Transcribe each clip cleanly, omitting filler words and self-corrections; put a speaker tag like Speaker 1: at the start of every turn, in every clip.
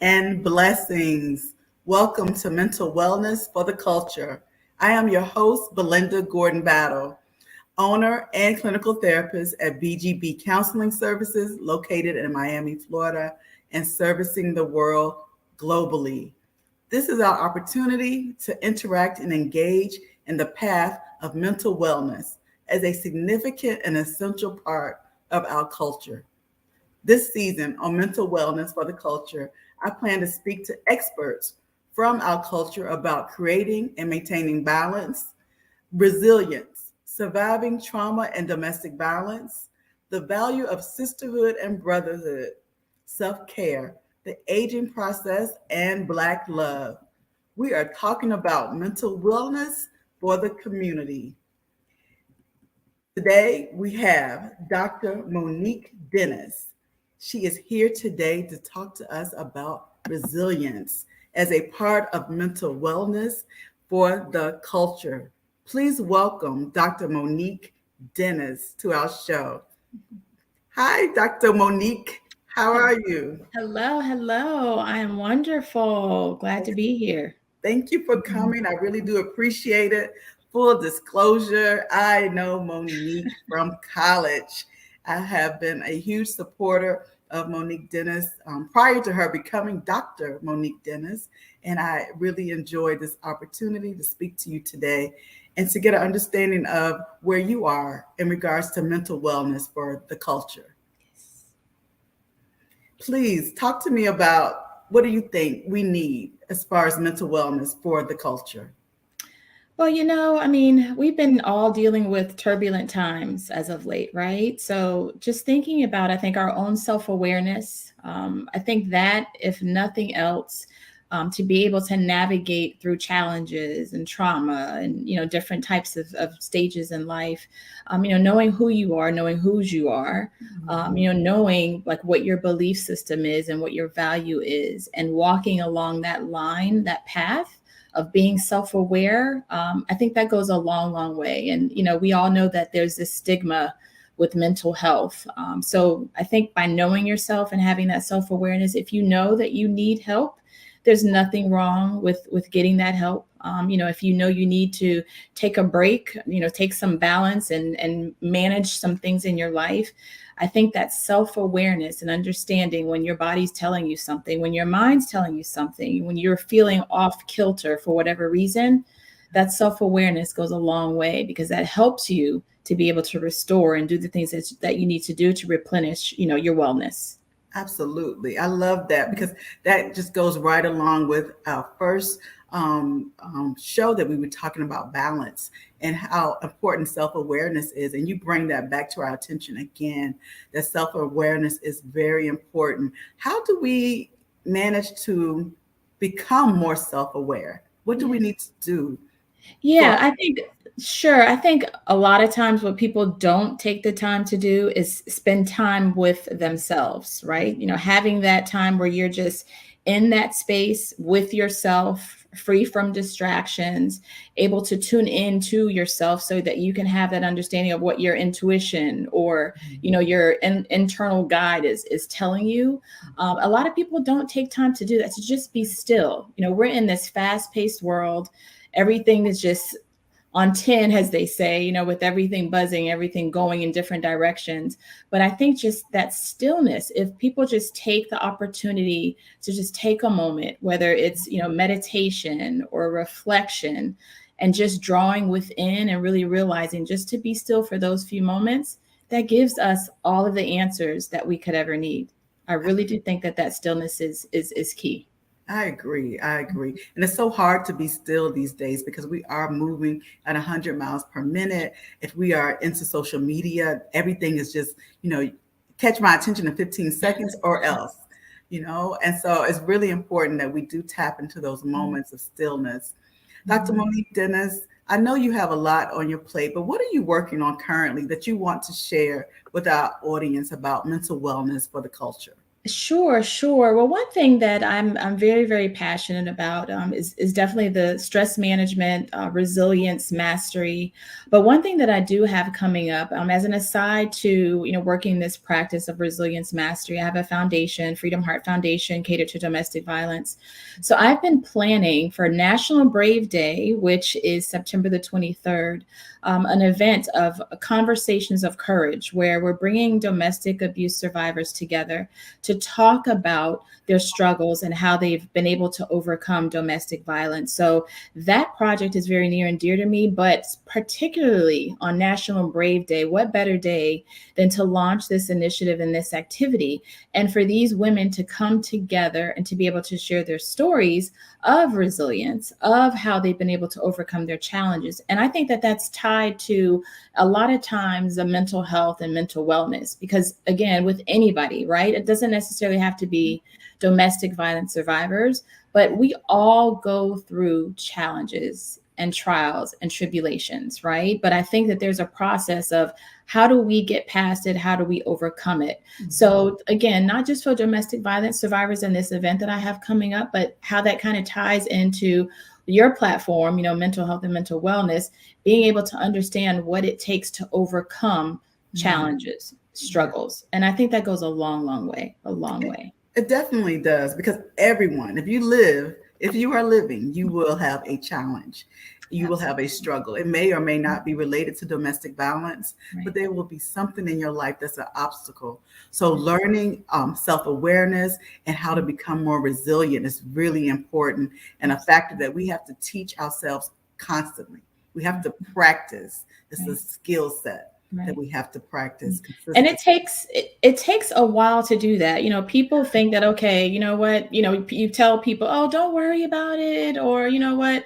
Speaker 1: and blessings. Welcome to Mental Wellness for the Culture. I am your host, Belinda Gordon Battle, owner and clinical therapist at BGB Counseling Services, located in Miami, Florida, and servicing the world globally. This is our opportunity to interact and engage in the path of mental wellness as a significant and essential part of our culture. This season on mental wellness for the culture, I plan to speak to experts from our culture about creating and maintaining balance, resilience, surviving trauma and domestic violence, the value of sisterhood and brotherhood, self care, the aging process, and Black love. We are talking about mental wellness for the community. Today, we have Dr. Monique Dennis. She is here today to talk to us about resilience as a part of mental wellness for the culture. Please welcome Dr. Monique Dennis to our show. Hi, Dr. Monique. How are you?
Speaker 2: Hello, hello. I am wonderful. Glad to be here.
Speaker 1: Thank you for
Speaker 2: Mhm.
Speaker 1: coming. I really do appreciate it. Full disclosure, I know Monique from college. I have been a huge supporter of Monique Dennis prior to her becoming Dr. Monique Dennis. And I really enjoyed this opportunity to speak to you today and to get an understanding of where you are in regards to mental wellness for the culture. Please talk to me about what do you think we need as far as mental wellness for the culture?
Speaker 2: Well, we've been all dealing with turbulent times as of late, right? So just thinking about, I think, our own self awareness, I think that, if nothing else, to be able to navigate through challenges and trauma and, different types of stages in life, knowing who you are, knowing whose you are, knowing like what your belief system is and what your value is, and walking along that line, that path of being self-aware. I think that goes a long, long way. And we all know that there's this stigma with mental health. So I think by knowing yourself and having that self-awareness, if you know that you need help, there's nothing wrong with getting that help. If you know you need to take a break, take some balance and manage some things in your life, I think that self-awareness and understanding when your body's telling you something, when your mind's telling you something, when you're feeling off kilter for whatever reason, that self-awareness goes a long way, because that helps you to be able to restore and do the things that you need to do to replenish, your wellness.
Speaker 1: Absolutely. I love that because that just goes right along with our first show that we were talking about balance and how important self awareness is. And you bring that back to our attention again, that self awareness is very important. How do we manage to become more self aware? What do we need to do for?
Speaker 2: Yeah, I think, sure. I think a lot of times what people don't take the time to do is spend time with themselves, right? Having that time where you're just in that space with yourself, free from distractions, able to tune in to yourself so that you can have that understanding of what your intuition or, your internal guide is telling you. A lot of people don't take time to do that, to just be still. We're in this fast-paced world. Everything is just on 10, as they say, with everything buzzing, everything going in different directions. But I think just that stillness, if people just take the opportunity to just take a moment, whether it's, meditation or reflection, and just drawing within and really realizing just to be still for those few moments, that gives us all of the answers that we could ever need. I really do think that stillness is key.
Speaker 1: I agree. I agree. And it's so hard to be still these days because we are moving at 100 miles per minute. If we are into social media, everything is just, catch my attention in 15 seconds or else, And so it's really important that we do tap into those moments of stillness. Dr.
Speaker 2: Mhm.
Speaker 1: Monique Dennis, I know you have a lot on your plate, but what are you working on currently that you want to share with our audience about mental wellness for the culture?
Speaker 2: Sure, sure. Well, one thing that I'm very, very passionate about is definitely the stress management, resilience, mastery. But one thing that I do have coming up, as an aside to working this practice of resilience mastery, I have a foundation, Freedom Heart Foundation, catered to domestic violence. So I've been planning for National Brave Day, which is September the 23rd, an event of conversations of courage, where we're bringing domestic abuse survivors together to talk about their struggles and how they've been able to overcome domestic violence. So that project is very near and dear to me, but particularly on National Brave Day, what better day than to launch this initiative and this activity, and for these women to come together and to be able to share their stories of resilience, of how they've been able to overcome their challenges. And I think that that's tied to a lot of times the mental health and mental wellness, because again, with anybody, right, it doesn't necessarily have to be domestic violence survivors, but we all go through challenges and trials and tribulations, right? But I think that there's a process of how do we get past it? How do we overcome it? So again, not just for domestic violence survivors in this event that I have coming up, but how that kind of ties into your platform, mental health and mental wellness, being able to understand what it takes to overcome challenges, struggles. And I think that goes a long, long way, a long way.
Speaker 1: It definitely does, because everyone, if you are living, you will have a challenge. You will have a
Speaker 2: Absolutely.
Speaker 1: struggle. It may or may not be related to domestic violence, but
Speaker 2: Right.
Speaker 1: there will be something in your life that's an obstacle. So, learning self awareness and how to become more resilient is really important, and a factor that we have to teach ourselves constantly. We have to practice. It's a
Speaker 2: Right.
Speaker 1: skill set that
Speaker 2: Right.
Speaker 1: we have to practice
Speaker 2: And
Speaker 1: consistently.
Speaker 2: it takes a while to do that. People think that, okay, you know what, you tell people, oh, don't worry about it, or you know what,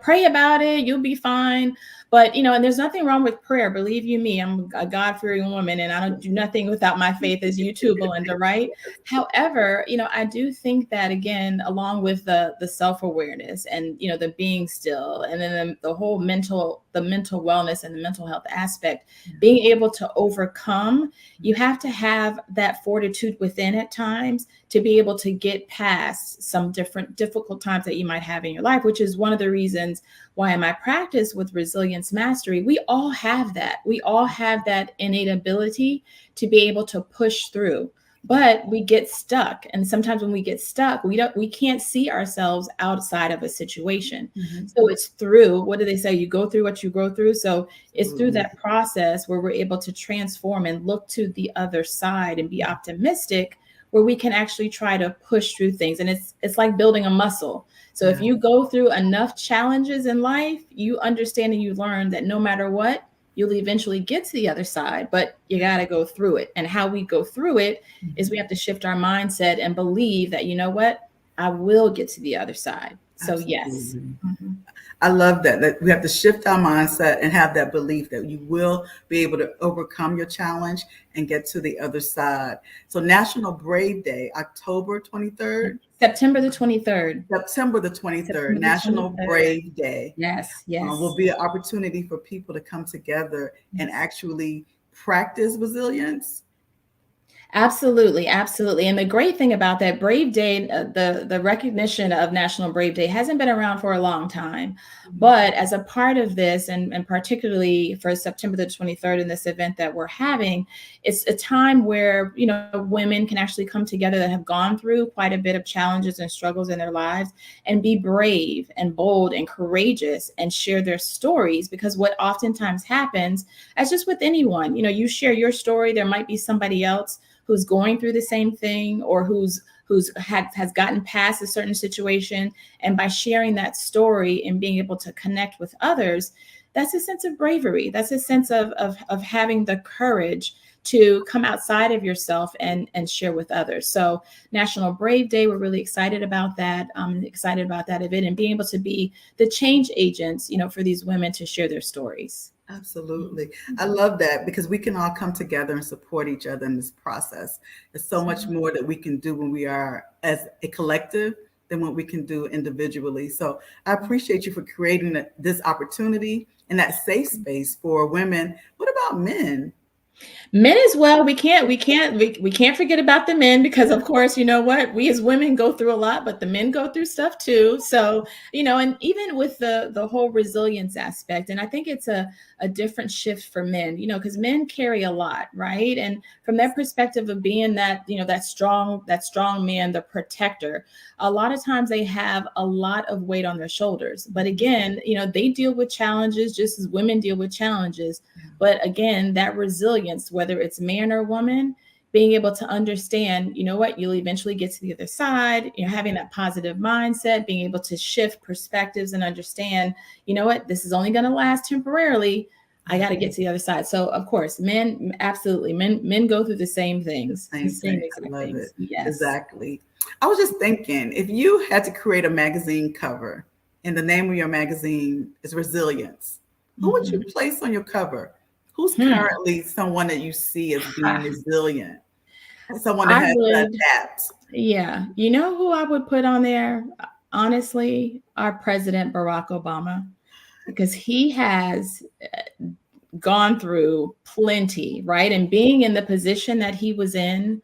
Speaker 2: pray about it, you'll be fine. But and there's nothing wrong with prayer, believe you me. I'm a God-fearing woman, and I don't do nothing without my faith, as you too, Belinda, right? However, I do think that, again, along with the self-awareness and the being still, and then the mental wellness and the mental health aspect, being able to overcome, you have to have that fortitude within at times to be able to get past some different difficult times that you might have in your life, which is one of the reasons why in my practice with resilience mastery, we all have that. We all have that innate ability to be able to push through. But we get stuck. And sometimes when we get stuck, we can't see ourselves outside of a situation.
Speaker 1: Mhm.
Speaker 2: So it's through, what do they say? You go through what you go through. So it's through
Speaker 1: Absolutely.
Speaker 2: that process where we're able to transform and look to the other side and be optimistic, where we can actually try to push through things. And it's like building a muscle. So if
Speaker 1: Yeah,
Speaker 2: you go through enough challenges in life, you understand and you learn that no matter what, you'll eventually get to the other side, but you got to go through it. And how we go through it is we have to shift our mindset and believe that, you know what, I will get to the other side. So yes.
Speaker 1: absolutely.
Speaker 2: Mhm.
Speaker 1: I love that we have to shift our mindset and have that belief that you will be able to overcome your challenge and get to the other side. So, National Brave Day, October 23rd,
Speaker 2: September the 23rd.
Speaker 1: September the 23rd,
Speaker 2: September the
Speaker 1: National
Speaker 2: 23rd.
Speaker 1: Brave Day,
Speaker 2: Yes,
Speaker 1: will
Speaker 2: yes.
Speaker 1: be an opportunity for people to come together and
Speaker 2: Yes.
Speaker 1: actually practice resilience.
Speaker 2: Absolutely, absolutely. And the great thing about that Brave Day, the recognition of National Brave Day hasn't been around for a long time. But as a part of this, and particularly for September the 23rd in this event that we're having, it's a time where, women can actually come together that have gone through quite a bit of challenges and struggles in their lives and be brave and bold and courageous and share their stories. Because what oftentimes happens, as just with anyone, you share your story, there might be somebody else who's going through the same thing, or has gotten past a certain situation, and by sharing that story and being able to connect with others, that's a sense of bravery, that's a sense of having the courage to come outside of yourself and share with others. So National Brave Day, we're really excited about that. Excited about that event and being able to be the change agents, for these women to share their stories.
Speaker 1: Absolutely. I love that, because we can all come together and support each other in this process. There's so much more that we can do when we are as a collective than what we can do individually. So I appreciate you for creating this opportunity and that safe space for women. What about men?
Speaker 2: Men as well. We can't forget about the men, because of course, you know what, we as women go through a lot, but the men go through stuff too. So, and even with the whole resilience aspect, and I think it's a different shift for men, because men carry a lot, right? And from their perspective of being that, that strong man, the protector, a lot of times they have a lot of weight on their shoulders. But again, they deal with challenges just as women deal with challenges. But again, that resilience, whether it's man or woman, being able to understand, what, you'll eventually get to the other side, having that positive mindset, being able to shift perspectives and understand, what, this is only going to last temporarily. I got to get to the other side. So of course, men, absolutely, men go through the same things, the
Speaker 1: Same
Speaker 2: same
Speaker 1: thing. I
Speaker 2: exact
Speaker 1: love
Speaker 2: things.
Speaker 1: it.
Speaker 2: Yes.
Speaker 1: Exactly. I was just thinking, if you had to create a magazine cover and the name of your magazine is Resilience, who would you
Speaker 2: Mhm.
Speaker 1: place on your cover? Who's
Speaker 2: Hmm.
Speaker 1: currently someone that you see as being
Speaker 2: Ha.
Speaker 1: resilient? Someone that
Speaker 2: I
Speaker 1: has to
Speaker 2: would,
Speaker 1: adapt.
Speaker 2: yeah. You know who I would put on there? Honestly, our president, Barack Obama, because he has gone through plenty, right? And being in the position that he was in,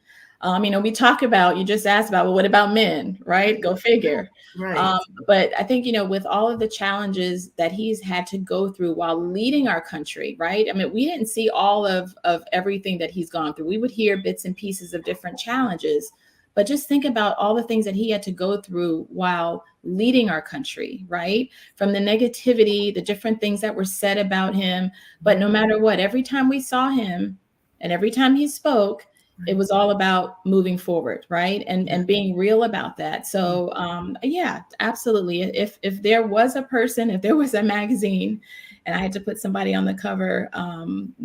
Speaker 2: we talk about, you just asked about, well, what about men, right? Go figure.
Speaker 1: Right.
Speaker 2: Um, but I think, with all of the challenges that he's had to go through while leading our country, right? I mean, we didn't see all of everything that he's gone through. We would hear bits and pieces of different challenges, but just think about all the things that he had to go through while leading our country, right? From the negativity, the different things that were said about him. But no matter what, every time we saw him and every time he spoke, it
Speaker 1: Right.
Speaker 2: was all about moving forward, right? And being real about that. So yeah, absolutely. If there was a person, if there was a magazine, and I had to put somebody on the cover,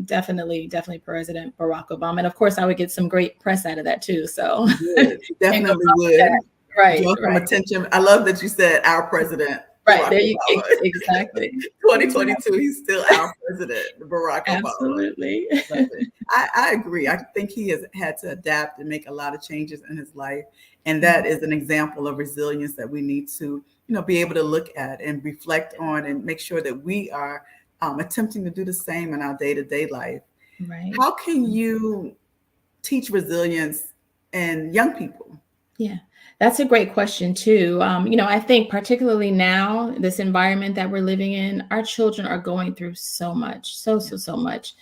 Speaker 2: definitely President Barack Obama. And of course, I would get some great press out of that too. So
Speaker 1: You would. You
Speaker 2: can't go
Speaker 1: definitely
Speaker 2: wrong with
Speaker 1: would.
Speaker 2: that. Right,
Speaker 1: Draw some
Speaker 2: right,
Speaker 1: attention. I love that you said our president,
Speaker 2: right.
Speaker 1: Barack
Speaker 2: There you
Speaker 1: Obama.
Speaker 2: exactly.
Speaker 1: 2022,
Speaker 2: Exactly.
Speaker 1: he's still our president, Barack Obama.
Speaker 2: Absolutely.
Speaker 1: Love it. I agree. I think he has had to adapt and make a lot of changes in his life. And that is an example of resilience that we need to, be able to look at and reflect on and make sure that we are attempting to do the same in our day-to-day life.
Speaker 2: Right.
Speaker 1: How can you teach resilience in young people?
Speaker 2: Yeah, that's a great question too. I think particularly now, this environment that we're living in, our children are going through so much, so much.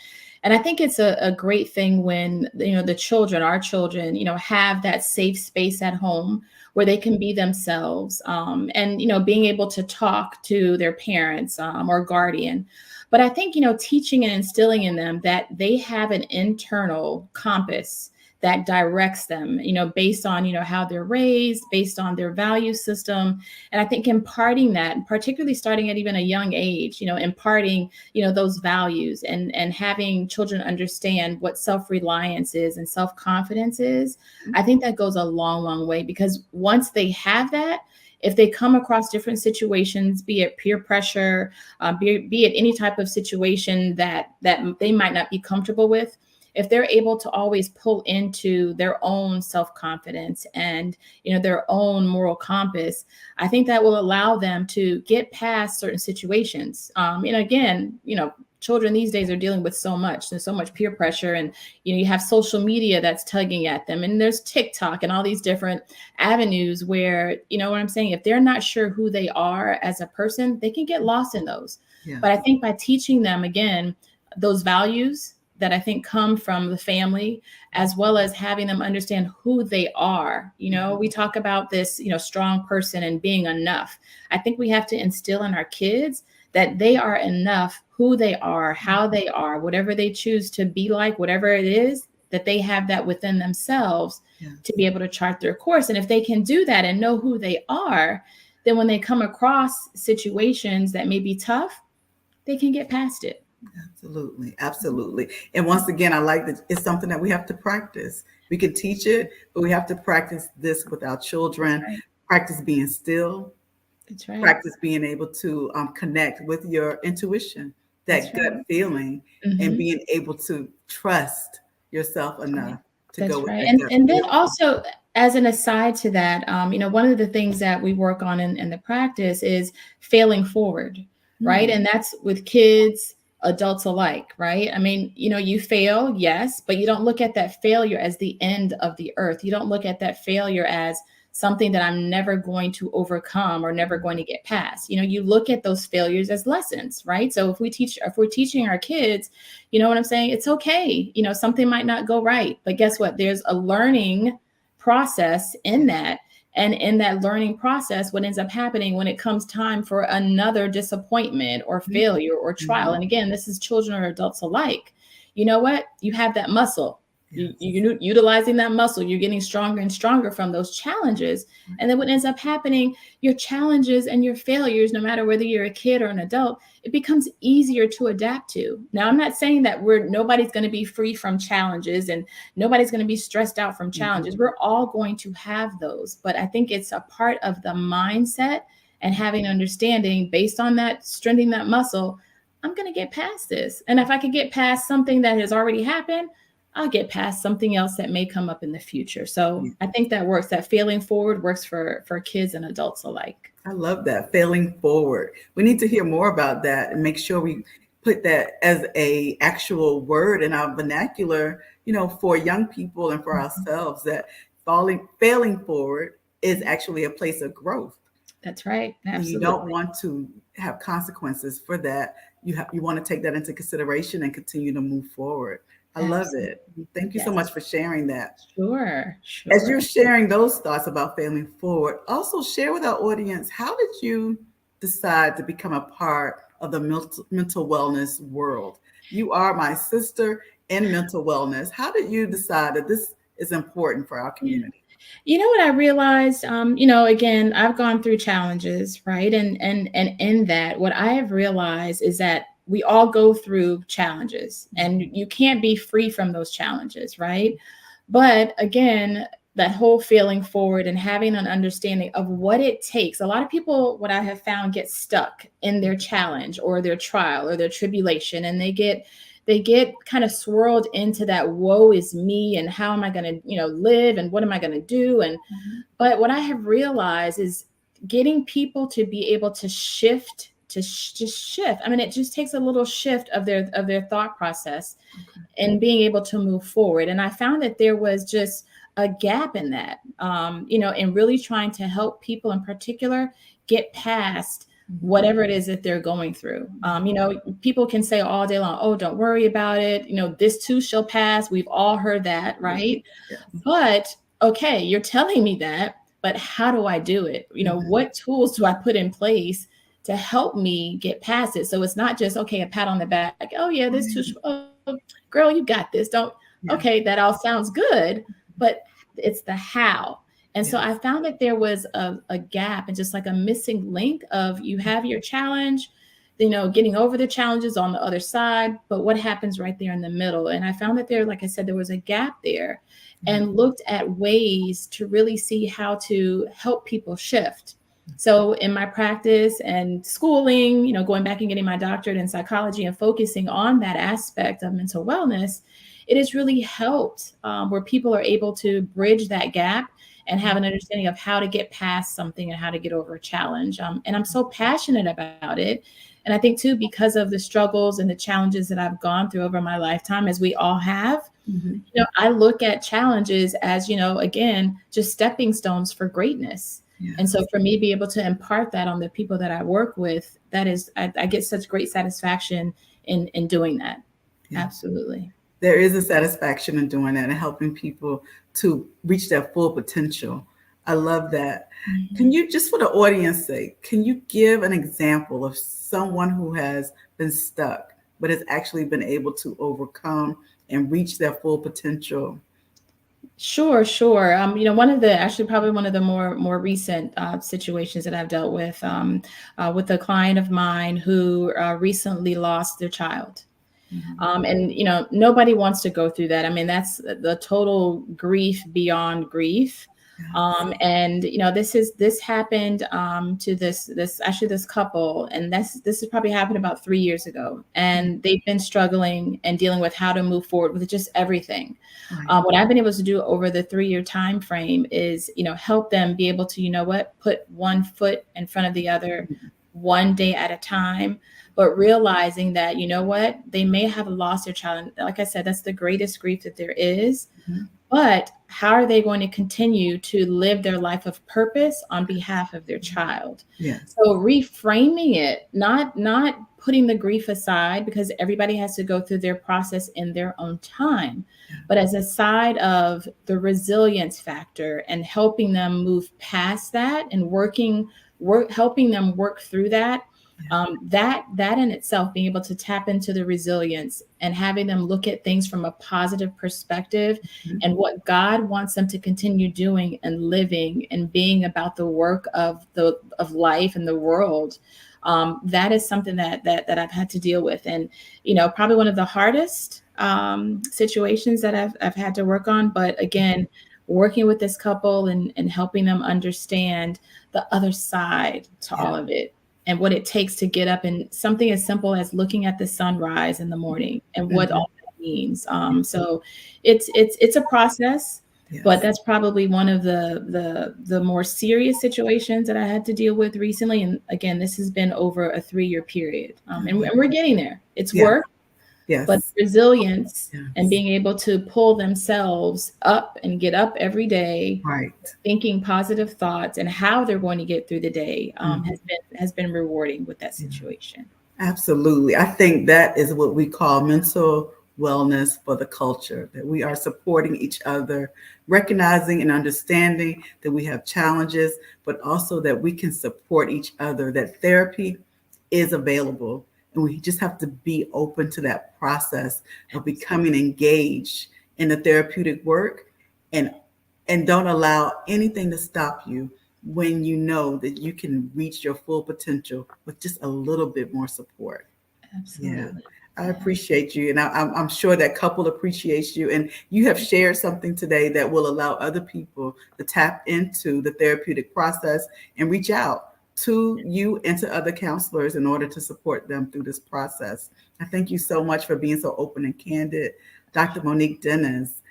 Speaker 2: And I think it's a great thing when, the children, our children, have that safe space at home where they can be themselves, and, being able to talk to their parents, or guardian. But I think, teaching and instilling in them that they have an internal compass that directs them, based on, how they're raised, based on their value system. And I think imparting that, particularly starting at even a young age, imparting, those values, and having children understand what self-reliance is and self-confidence is, I think that goes a long way, because once they have that, if they come across different situations, be it peer pressure, be it any type of situation that they might not be comfortable with, if they're able to always pull into their own self-confidence and, their own moral compass, I think that will allow them to get past certain situations. And again, children these days are dealing with so much. There's so much peer pressure, and you have social media that's tugging at them, and there's TikTok and all these different avenues where, what I'm saying, if they're not sure who they are as a person, they can get lost in those.
Speaker 1: Yeah.
Speaker 2: But I think by teaching them again those values that I think come from the family, as well as having them understand who they are. We talk about this, strong person and being enough. I think we have to instill in our kids that they are enough, who they are, how they are, whatever they choose to be like, whatever it is, that they have that within themselves to be able to chart their course. And if they can do that and know who they are, then when they come across situations that may be tough, they can get past it.
Speaker 1: Absolutely. Absolutely. And once again, I like that it's something that we have to practice. We can teach it, but we have to practice this with our children,
Speaker 2: Right.
Speaker 1: practice being still,
Speaker 2: That's right.
Speaker 1: practice being able to connect with your intuition,
Speaker 2: That's
Speaker 1: that gut
Speaker 2: right.
Speaker 1: feeling, and
Speaker 2: Mhm.
Speaker 1: being able to trust yourself
Speaker 2: That's right.
Speaker 1: enough to go
Speaker 2: That's
Speaker 1: with
Speaker 2: right.
Speaker 1: that
Speaker 2: And
Speaker 1: gut
Speaker 2: and then
Speaker 1: feeling.
Speaker 2: also, as an aside to that, one of the things that we work on in the practice is failing forward, right?
Speaker 1: Hmm.
Speaker 2: And that's with kids, adults alike, right? I mean, you fail, yes, but you don't look at that failure as the end of the earth. You don't look at that failure as something that I'm never going to overcome or never going to get past. You look at those failures as lessons, right? So if we're teaching our kids, you know what I'm saying? It's okay. Something might not go right, but guess what? There's a learning process in that. And in that learning process, what ends up happening when it comes time for another disappointment or failure or trial, and again, this is children or adults alike, you know what? You have that muscle. You're utilizing that muscle. You're getting stronger and stronger from those challenges. And then what ends up happening, your challenges and your failures, no matter whether you're a kid or an adult, it becomes easier to adapt to. Now, I'm not saying that nobody's going to be free from challenges and nobody's going to be stressed out from challenges. We're all going to have those. But I think it's a part of the mindset and having understanding based on that, strengthening that muscle. I'm going to get past this. And if I could get past something that has already happened, I'll get past something else that may come up in the future. So I think that works. That failing forward works for kids and adults alike.
Speaker 1: I love that, failing forward. We need to hear more about that and make sure we put that as a actual word in our vernacular, for young people and for ourselves, that failing forward is actually a place of growth.
Speaker 2: That's right. Absolutely.
Speaker 1: And you don't want to have consequences for that. You want to take that into consideration and continue to move forward. I love it. Thank you so much for sharing that.
Speaker 2: Sure.
Speaker 1: As you're sharing those thoughts about failing forward, also share with our audience, how did you decide to become a part of the mental wellness world? You are my sister in mental wellness. How did you decide that this is important for our community?
Speaker 2: You know what I realized? Again, I've gone through challenges, right? And in that, what I have realized is that we all go through challenges and you can't be free from those challenges, right? But again, that whole failing forward and having an understanding of what it takes. A lot of people, what I have found, get stuck in their challenge or their trial or their tribulation, and they get kind of swirled into that woe is me and how am I going to, live and what am I going to do? And but what I have realized is getting people to be able to shift. Just shift. I mean, it just takes a little shift of their thought process and being able to move forward. And I found that there was just a gap in that, in really trying to help people in particular get past whatever it is that they're going through. People can say all day long, oh, don't worry about it. This too shall pass. We've all heard that, right? Yes. But okay, you're telling me that, but how do I do it? What tools do I put in place to help me get past it? So it's not just, okay, a pat on the back, like, oh yeah, this too, oh, girl, you got this. Okay, that all sounds good, but it's the how. And so I found that there was a gap and just like a missing link of, you have your challenge, getting over the challenges on the other side, but what happens right there in the middle? And I found that there, like I said, there was a gap there, and looked at ways to really see how to help people shift. So in my practice and schooling, going back and getting my doctorate in psychology and focusing on that aspect of mental wellness, it has really helped where people are able to bridge that gap and have an understanding of how to get past something and how to get over a challenge. And I'm so passionate about it. And I think too, because of the struggles and the challenges that I've gone through over my lifetime, as we all have, I look at challenges as, again, just stepping stones for greatness. Yes. And so for me, be able to impart that on the people that I work with, that is, I get such great satisfaction in doing that. Yeah. Absolutely.
Speaker 1: There is a satisfaction in doing that and helping people to reach their full potential. I love that. Can you, just for the audience's sake, can you give an example of someone who has been stuck, but has actually been able to overcome and reach their full potential?
Speaker 2: Sure. Probably one of the more recent situations that I've dealt with a client of mine who recently lost their child. And nobody wants to go through that. I mean, that's the total grief beyond grief. And this happened to this couple, and this has probably happened about 3 years ago, and they've been struggling and dealing with how to move forward with just everything. Right. What I've been able to do over the 3-year time frame is help them be able to put one foot in front of the other, one day at a time, but realizing that, you know what, they may have lost their child. And like I said, that's the greatest grief that there is.
Speaker 1: Mhm.
Speaker 2: But how are they going to continue to live their life of purpose on behalf of their child?
Speaker 1: Yes.
Speaker 2: So reframing it, not putting the grief aside, because everybody has to go through their process in their own time,
Speaker 1: Yeah.
Speaker 2: but as a side of the resilience factor and helping them move past that and helping them work through that.
Speaker 1: Yeah.
Speaker 2: That in itself, being able to tap into the resilience and having them look at things from a positive perspective
Speaker 1: Mhm.
Speaker 2: and what God wants them to continue doing and living and being about the work of life and the world. That is something that I've had to deal with, and probably one of the hardest situations that I've had to work on. But again, working with this couple and helping them understand the other side to
Speaker 1: Yeah.
Speaker 2: all of it and what it takes to get up, and something as simple as looking at the sunrise in the morning and what
Speaker 1: Mhm.
Speaker 2: all that means. So it's a process, but
Speaker 1: Yes.
Speaker 2: that's probably one of the more serious situations that I had to deal with recently. And again, this has been over a 3-year period, and we're getting there. It's
Speaker 1: Yes.
Speaker 2: work, but
Speaker 1: Yes.
Speaker 2: resilience and
Speaker 1: Yes.
Speaker 2: being able to pull themselves up and get up every day,
Speaker 1: Right.
Speaker 2: thinking positive thoughts and how they're going to get through the day,
Speaker 1: Mhm.
Speaker 2: has been rewarding with that
Speaker 1: Yeah.
Speaker 2: situation.
Speaker 1: Absolutely. I think that is what we call mental wellness for the culture, that we are supporting each other, recognizing and understanding that we have challenges, but also that we can support each other, that therapy is available. And we just have to be open to that process of becoming engaged in the therapeutic work, and don't allow anything to stop you when you know that you can reach your full potential with just a little bit more support. Yeah,
Speaker 2: Absolutely.
Speaker 1: I
Speaker 2: Yeah.
Speaker 1: appreciate you, and I'm sure that couple appreciates you, and you have shared something today that will allow other people to tap into the therapeutic process and reach out to you and to other counselors in order to support them through this process. I thank you so much for being so open and candid, Dr. Monique Dennis.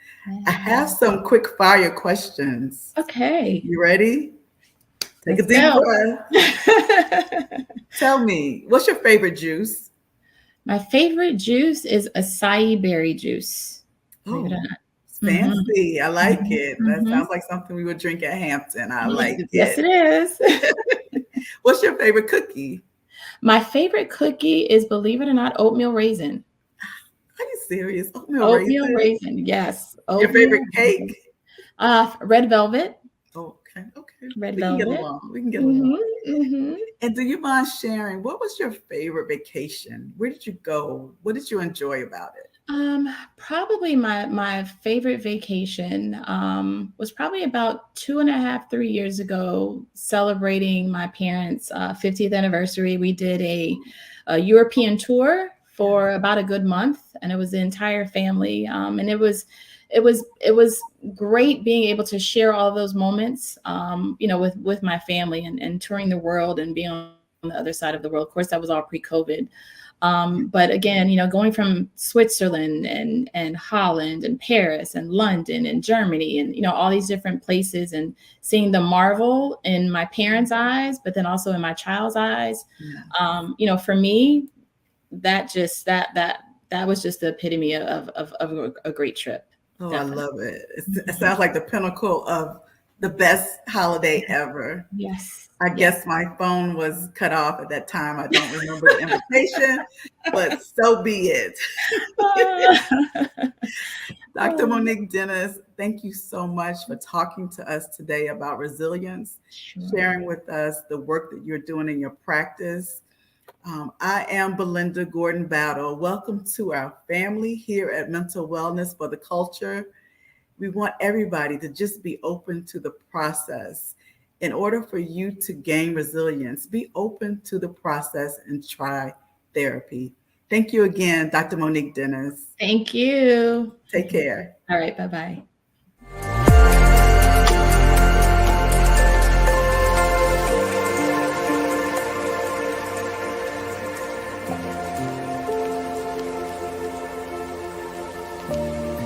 Speaker 1: I have
Speaker 2: Yeah.
Speaker 1: some quick fire questions.
Speaker 2: Okay,
Speaker 1: You ready? Take a
Speaker 2: let's
Speaker 1: deep
Speaker 2: go.
Speaker 1: breath. Tell me, what's your favorite juice?
Speaker 2: My favorite juice is acai berry juice. Believe it or
Speaker 1: Oh,
Speaker 2: not.
Speaker 1: it's
Speaker 2: Mm-hmm.
Speaker 1: fancy. I like it. That
Speaker 2: Mm-hmm.
Speaker 1: sounds like something we would drink at Hampton. I like
Speaker 2: Yes,
Speaker 1: it.
Speaker 2: it is.
Speaker 1: What's your favorite cookie?
Speaker 2: My favorite cookie is, believe it or not, oatmeal raisin.
Speaker 1: Are you serious? Oatmeal
Speaker 2: Oatmeal
Speaker 1: raisin?
Speaker 2: raisin, yes.
Speaker 1: Your
Speaker 2: Oatmeal
Speaker 1: favorite cake?
Speaker 2: raisin. Red velvet.
Speaker 1: Oh, okay, okay.
Speaker 2: Red
Speaker 1: We can get
Speaker 2: velvet.
Speaker 1: along. We can get along.
Speaker 2: Mhm, mhm.
Speaker 1: And do you mind sharing what was your favorite vacation? Where did you go? What did you enjoy about it?
Speaker 2: Probably my favorite vacation was probably about 2.5, 3 years ago, celebrating my parents' 50th anniversary. We did a European tour for about a good month, and it was the entire family. And it was great being able to share all those moments, with my family and touring the world and being on the other side of the world. Of course, that was all pre-COVID. But again, going from Switzerland and Holland and Paris and London and Germany and all these different places, and seeing the marvel in my parents' eyes, but then also in my child's eyes.
Speaker 1: Yeah.
Speaker 2: For me, that was just the epitome of a great trip.
Speaker 1: Oh, I
Speaker 2: Definitely.
Speaker 1: love it. It
Speaker 2: Mhm.
Speaker 1: sounds like the pinnacle of the best holiday ever.
Speaker 2: Yes.
Speaker 1: I
Speaker 2: Yes.
Speaker 1: guess my phone was cut off at that time. I don't remember the invitation, but so be it. Dr.
Speaker 2: Oh,
Speaker 1: Monique Dennis, thank you so much for talking to us today about resilience,
Speaker 2: sure.
Speaker 1: sharing with us the work that you're doing in your practice. I am Belinda Gordon Battle. Welcome to our family here at Mental Wellness for the Culture. We want everybody to just be open to the process. In order for you to gain resilience, be open to the process and try therapy. Thank you again, Dr. Monique Dennis.
Speaker 2: Thank you.
Speaker 1: Take care.
Speaker 2: All right. Bye bye.